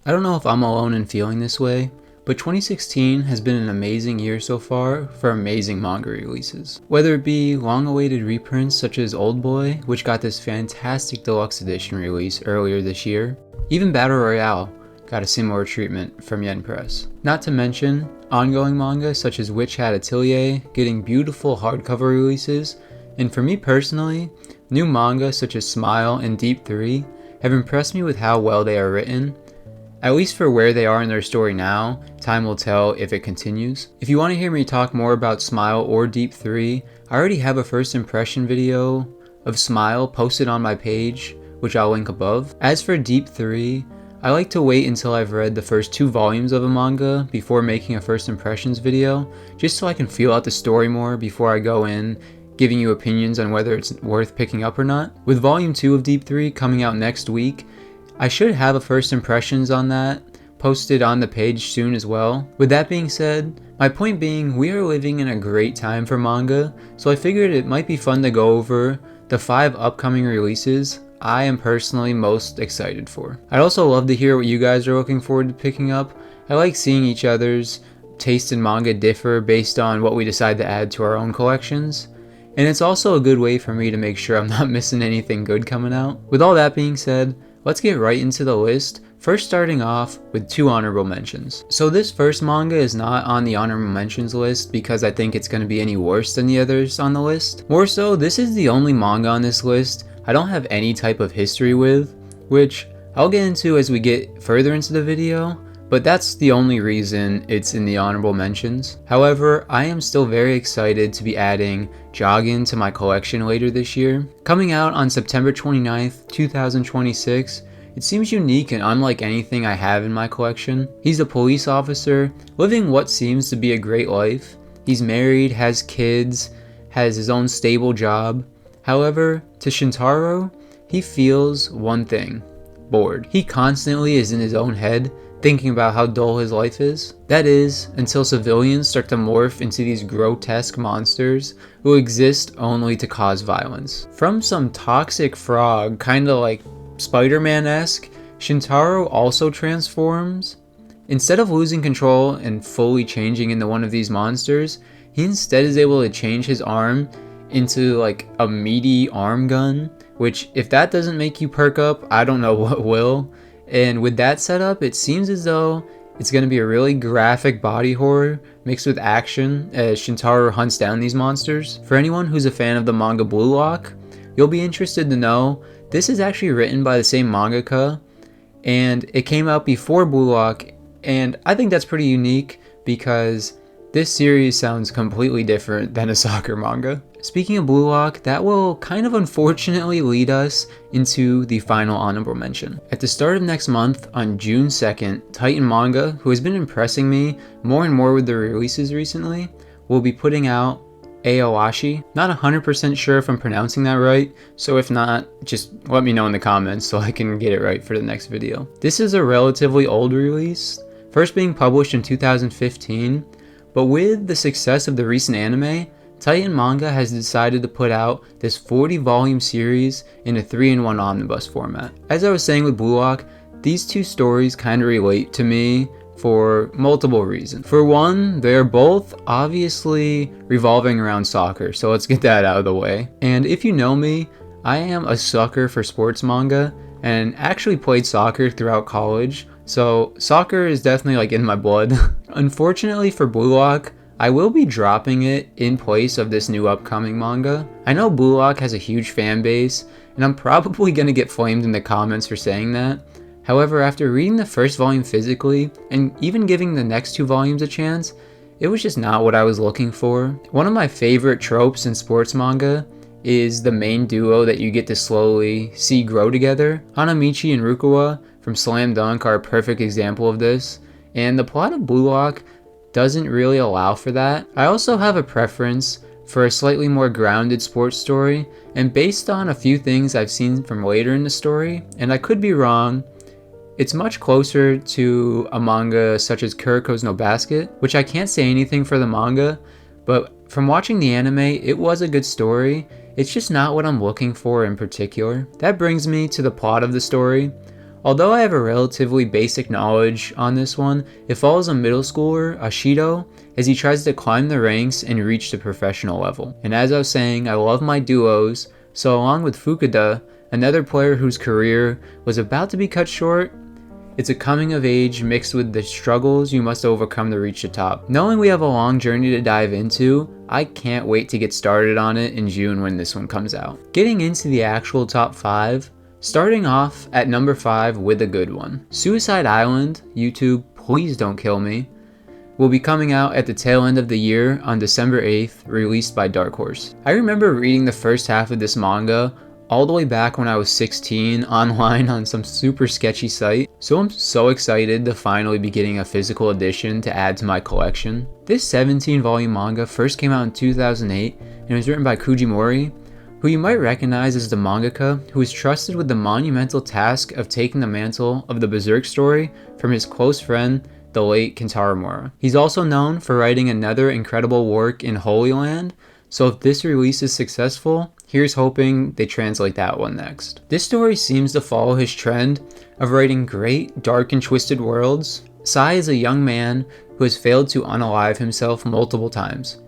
I don't know if I'm alone in feeling this way, but 2016 has been an amazing year so far for amazing manga releases. Whether it be long-awaited reprints such as Old Boy, which got this fantastic deluxe edition release earlier this year, even Battle Royale got a similar treatment from Yen Press. Not to mention ongoing manga such as Witch Hat Atelier getting beautiful hardcover releases, and for me personally, new manga such as Smile and Deep 3 have impressed me with how well they are written. At least for where they are in their story now, time will tell if it continues. If you want to hear me talk more about Smile or Deep 3, I already have a first impression video of Smile posted on my page, which I'll link above. As for Deep 3, I like to wait until I've read the first 2 volumes of a manga before making a first impressions video, just so I can feel out the story more before I go in giving you opinions on whether it's worth picking up or not. With volume 2 of Deep 3 coming out next week, I should have a first impressions on that posted on the page soon as well. With that being said, my point being, we are living in a great time for manga, so I figured it might be fun to go over the 5 upcoming releases I am personally most excited for. I'd also love to hear what you guys are looking forward to picking up. I like seeing each other's taste in manga differ based on what we decide to add to our own collections. And it's also a good way for me to make sure I'm not missing anything good coming out. With all that being said, let's get right into the list, first starting off with 2 honorable mentions. So this first manga is not on the honorable mentions list because I think it's going to be any worse than the others on the list. More so, this is the only manga on this list I don't have any type of history with, which I'll get into as we get further into the video, but that's the only reason it's in the honorable mentions. However, I am still very excited to be adding Joggin to my collection later this year. Coming out on September 29th, 2026, it seems unique and unlike anything I have in my collection. He's a police officer, living what seems to be a great life. He's married, has kids, has his own stable job. However, to Shintaro, he feels one thing: bored. He constantly is in his own head, thinking about how dull his life is. That is, until civilians start to morph into these grotesque monsters who exist only to cause violence. From some toxic frog, kinda like Spider-Man-esque, Shintaro also transforms. Instead of losing control and fully changing into one of these monsters, he instead is able to change his arm into like a meaty arm gun, which if that doesn't make you perk up, I don't know what will. And with that setup, it seems as though it's going to be a really graphic body horror mixed with action as Shintaro hunts down these monsters. For anyone who's a fan of the manga Blue Lock, you'll be interested to know this is actually written by the same mangaka, and it came out before Blue Lock, and I think that's pretty unique because this series sounds completely different than a soccer manga. Speaking of Blue Lock, that will kind of unfortunately lead us into the final honorable mention. At the start of next month, on June 2nd, Titan Manga, who has been impressing me more and more with their releases recently, will be putting out Aoashi. Not 100% sure if I'm pronouncing that right, so if not, just let me know in the comments so I can get it right for the next video. This is a relatively old release, first being published in 2015, but with the success of the recent anime, Titan Manga has decided to put out this 40-volume series in a 3-in-1 omnibus format. As I was saying with Blue Lock, these 2 stories kind of relate to me for multiple reasons. For one, they're both obviously revolving around soccer, so let's get that out of the way. And if you know me, I am a sucker for sports manga and actually played soccer throughout college, so soccer is definitely like in my blood. Unfortunately for Blue Lock, I will be dropping it in place of this new upcoming manga. I know Blue Lock has a huge fan base, and I'm probably gonna get flamed in the comments for saying that. However, after reading the first volume physically, and even giving the next 2 volumes a chance, it was just not what I was looking for. One of my favorite tropes in sports manga is the main duo that you get to slowly see grow together. Hanamichi and Rukawa from Slam Dunk are a perfect example of this, and the plot of Blue Lock doesn't really allow for that. I also have a preference for a slightly more grounded sports story, and based on a few things I've seen from later in the story, and I could be wrong, it's much closer to a manga such as Kuriko's no Basket, which I can't say anything for the manga, but from watching the anime, it was a good story. It's just not what I'm looking for in particular. That brings me to the plot of the story. Although I have a relatively basic knowledge on this one, it follows a middle schooler, Ashido, as he tries to climb the ranks and reach the professional level. And as I was saying, I love my duos, so along with Fukuda, another player whose career was about to be cut short, it's a coming of age mixed with the struggles you must overcome to reach the top. Knowing we have a long journey to dive into, I can't wait to get started on it in June when this one comes out. Getting into the actual top 5, starting off at number 5 with a good one. Suicide Island, YouTube, please don't kill me, will be coming out at the tail end of the year on December 8th, released by Dark Horse. I remember reading the first half of this manga all the way back when I was 16 online on some super sketchy site, so I'm so excited to finally be getting a physical edition to add to my collection. This 17-volume manga first came out in 2008 and was written by Kujimori, who you might recognize as the mangaka who was trusted with the monumental task of taking the mantle of the Berserk story from his close friend, the late Kentaro Miura. He's also known for writing another incredible work in Holy Land, so if this release is successful, here's hoping they translate that one next. This story seems to follow his trend of writing great, dark and twisted worlds. Sai is a young man who has failed to unalive himself multiple times.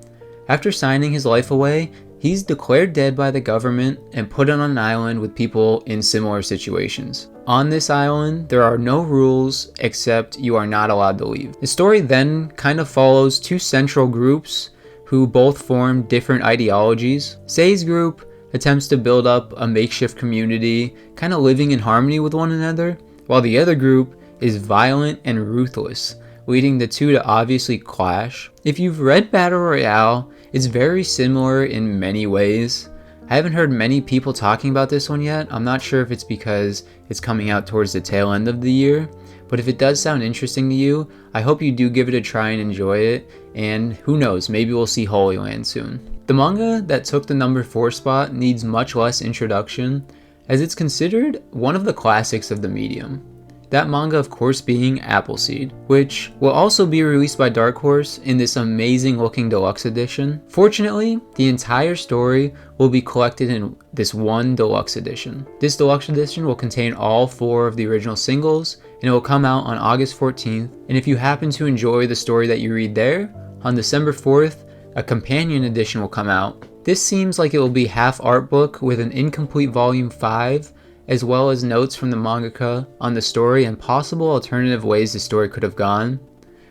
After signing his life away, he's declared dead by the government and put on an island with people in similar situations. On this island, there are no rules except you are not allowed to leave. The story then kind of follows two central groups who both form different ideologies. Sei's group attempts to build up a makeshift community, kind of living in harmony with one another, while the other group is violent and ruthless, leading the two to obviously clash. If you've read Battle Royale, it's very similar in many ways. I haven't heard many people talking about this one yet. I'm not sure if it's because it's coming out towards the tail end of the year, but if it does sound interesting to you, I hope you do give it a try and enjoy it, and who knows, maybe we'll see Holy Land soon. The manga that took the number 4 spot needs much less introduction, as it's considered one of the classics of the medium. That manga of course being Appleseed, which will also be released by Dark Horse in this amazing looking deluxe edition. Fortunately, the entire story will be collected in this one deluxe edition. This deluxe edition will contain all 4 of the original singles, and it will come out on August 14th. And if you happen to enjoy the story that you read there, on December 4th, a companion edition will come out. This seems like it will be half art book with an incomplete volume 5, as well as notes from the mangaka on the story and possible alternative ways the story could have gone,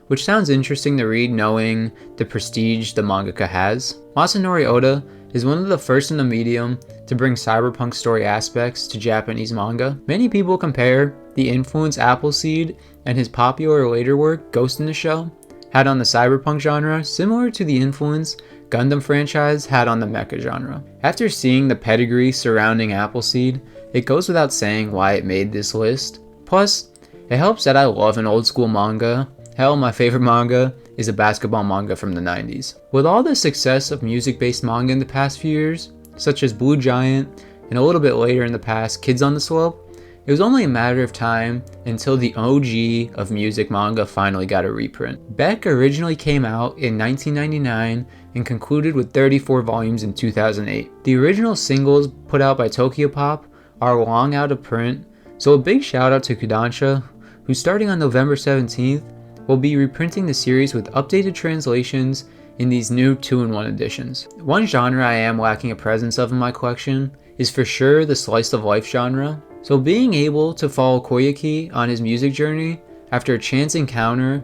which sounds interesting to read knowing the prestige the mangaka has. Masanori Oda is one of the first in the medium to bring cyberpunk story aspects to Japanese manga. Many people compare the influence Appleseed and his popular later work, Ghost in the Shell, had on the cyberpunk genre, similar to the influence Gundam franchise had on the mecha genre. After seeing the pedigree surrounding Appleseed, it goes without saying why it made this list. Plus, it helps that I love an old school manga. Hell, my favorite manga is a basketball manga from the 90s. With all the success of music-based manga in the past few years, such as Blue Giant, and a little bit later in the past, Kids on the Slope, it was only a matter of time until the OG of music manga finally got a reprint. Beck originally came out in 1999 and concluded with 34 volumes in 2008. The original singles put out by Tokyopop are long out of print, so a big shout out to Kodansha, who starting on November 17th will be reprinting the series with updated translations in these new 2-in-1 editions. One genre I am lacking a presence of in my collection is for sure the slice of life genre, so being able to follow Koyuki on his music journey after a chance encounter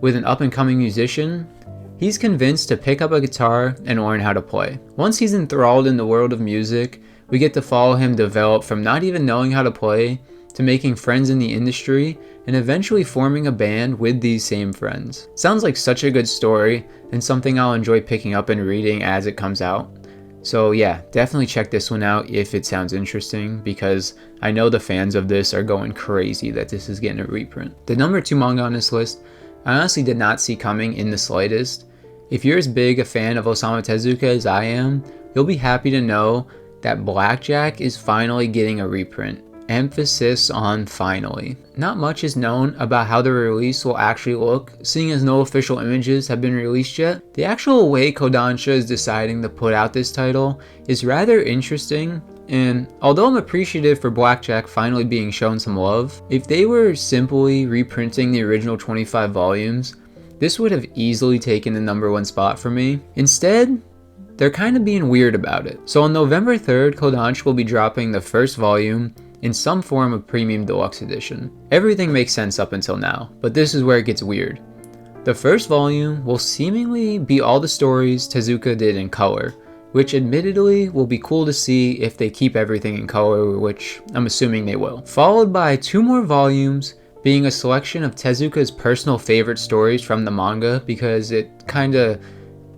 with an up-and-coming musician, he's convinced to pick up a guitar and learn how to play. Once he's enthralled in the world of music, we get to follow him develop from not even knowing how to play to making friends in the industry and eventually forming a band with these same friends. Sounds like such a good story and something I'll enjoy picking up and reading as it comes out. So yeah, definitely check this one out if it sounds interesting, because I know the fans of this are going crazy that this is getting a reprint. The number 2 manga on this list, I honestly did not see coming in the slightest. If you're as big a fan of Osamu Tezuka as I am, you'll be happy to know that Blackjack is finally getting a reprint. Emphasis on finally. Not much is known about how the release will actually look, seeing as no official images have been released yet. The actual way Kodansha is deciding to put out this title is rather interesting, And although I'm appreciative for Blackjack finally being shown some love, if they were simply reprinting the original 25 volumes, this would have easily taken the #1 spot for me. Instead, they're kind of being weird about it. So on November 3rd, Kodansha will be dropping the first volume in some form of premium deluxe edition. Everything makes sense up until now, but this is where it gets weird. The first volume will seemingly be all the stories Tezuka did in color, which admittedly will be cool to see if they keep everything in color, which I'm assuming they will. Followed by 2 more volumes being a selection of Tezuka's personal favorite stories from the manga, because it's kinda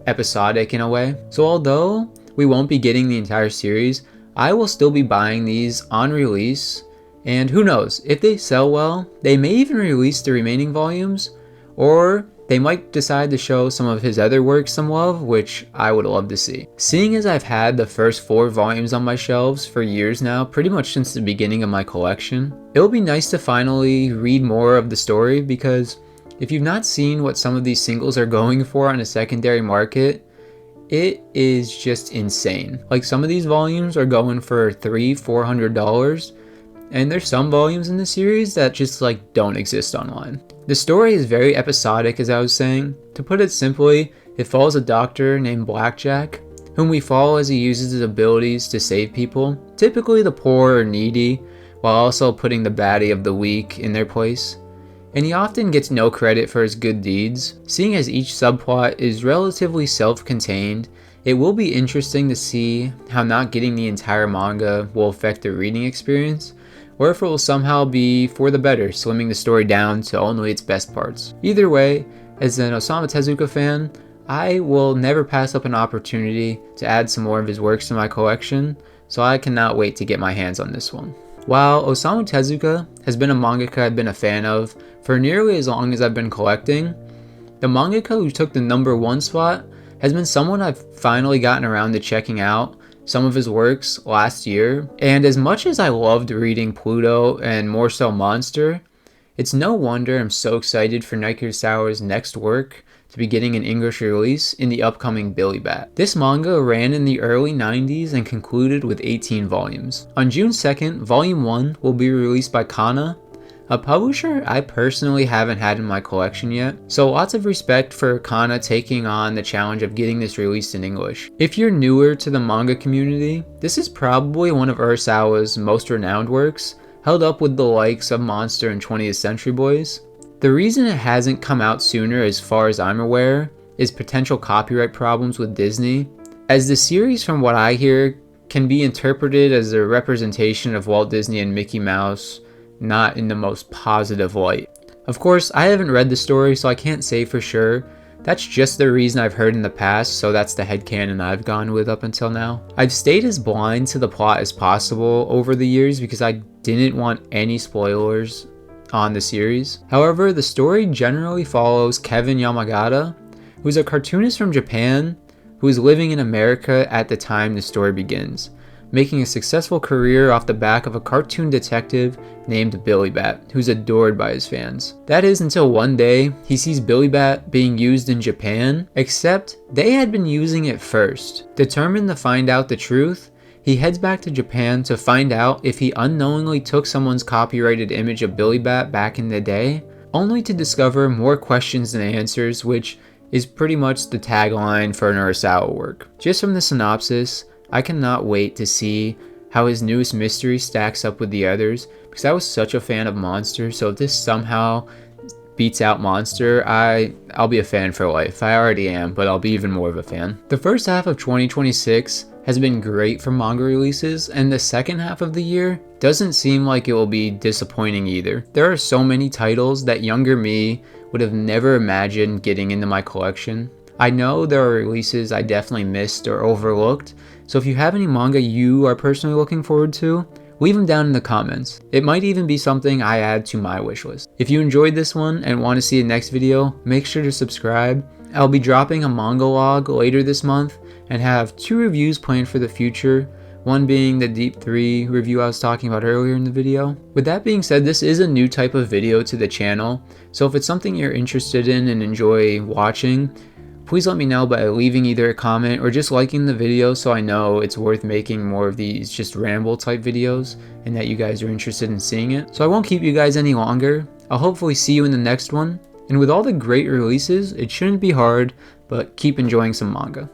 episodic in a way. So although we won't be getting the entire series, I will still be buying these on release, and who knows, if they sell well, they may even release the remaining volumes, or they might decide to show some of his other works some love, which I would love to see. Seeing as I've had the first 4 volumes on my shelves for years now, pretty much since the beginning of my collection, it'll be nice to finally read more of the story, because if you've not seen what some of these singles are going for on a secondary market, it is just insane. Like, some of these volumes are going for $300-400, and there's some volumes in the series that just like don't exist online. The story is very episodic, as I was saying. To put it simply, it follows a doctor named Blackjack, whom we follow as he uses his abilities to save people, typically the poor or needy, while also putting the baddie of the week in their place. And he often gets no credit for his good deeds. Seeing as each subplot is relatively self-contained, it will be interesting to see how not getting the entire manga will affect the reading experience, or if it will somehow be for the better, slimming the story down to only its best parts. Either way, as an Osamu Tezuka fan, I will never pass up an opportunity to add some more of his works to my collection, so I cannot wait to get my hands on this one. While Osamu Tezuka has been a mangaka I've been a fan of for nearly as long as I've been collecting, the mangaka who took the #1 spot has been someone I've finally gotten around to checking out some of his works last year, and as much as I loved reading Pluto and more so Monster, it's no wonder I'm so excited for Naoki Urasawa's next work to be getting an English release in the upcoming Billy Bat. This manga ran in the early 90s and concluded with 18 volumes. On June 2nd, Volume 1 will be released by Kana, a publisher I personally haven't had in my collection yet, so lots of respect for Kana taking on the challenge of getting this released in English. If you're newer to the manga community, this is probably one of Urasawa's most renowned works, held up with the likes of Monster and 20th Century Boys. The reason it hasn't come out sooner, as far as I'm aware, is potential copyright problems with Disney, as the series, from what I hear, can be interpreted as a representation of Walt Disney and Mickey Mouse, not in the most positive light. Of course, I haven't read the story, so I can't say for sure. That's just the reason I've heard in the past, so that's the headcanon I've gone with up until now. I've stayed as blind to the plot as possible over the years because I didn't want any spoilers on the series. However, the story generally follows Kevin Yamagata, who's a cartoonist from Japan who is living in America at the time the story begins, making a successful career off the back of a cartoon detective named Billy Bat, who's adored by his fans. That is until one day he sees Billy Bat being used in Japan, except they had been using it first. Determined to find out the truth, he heads back to Japan to find out if he unknowingly took someone's copyrighted image of Billy Bat back in the day, only to discover more questions than answers, which is pretty much the tagline for an Urasawa work. Just from the synopsis, I cannot wait to see how his newest mystery stacks up with the others, because I was such a fan of Monster, so if this somehow beats out Monster, I'll be a fan for life. I already am, but I'll be even more of a fan. The first half of 2026 has been great for manga releases, and the second half of the year doesn't seem like it will be disappointing either. There are so many titles that younger me would have never imagined getting into my collection. I know there are releases I definitely missed or overlooked, so if you have any manga you are personally looking forward to, leave them down in the comments. It might even be something I add to my wishlist. If you enjoyed this one and want to see the next video, make sure to subscribe. I'll be dropping a manga log later this month and have 2 reviews planned for the future, one being the Deep 3 review I was talking about earlier in the video. With that being said, this is a new type of video to the channel, so if it's something you're interested in and enjoy watching, Please let me know by leaving either a comment or just liking the video so I know it's worth making more of these just ramble type videos and that you guys are interested in seeing it. So I won't keep you guys any longer. I'll hopefully see you in the next one. And with all the great releases, it shouldn't be hard, but keep enjoying some manga.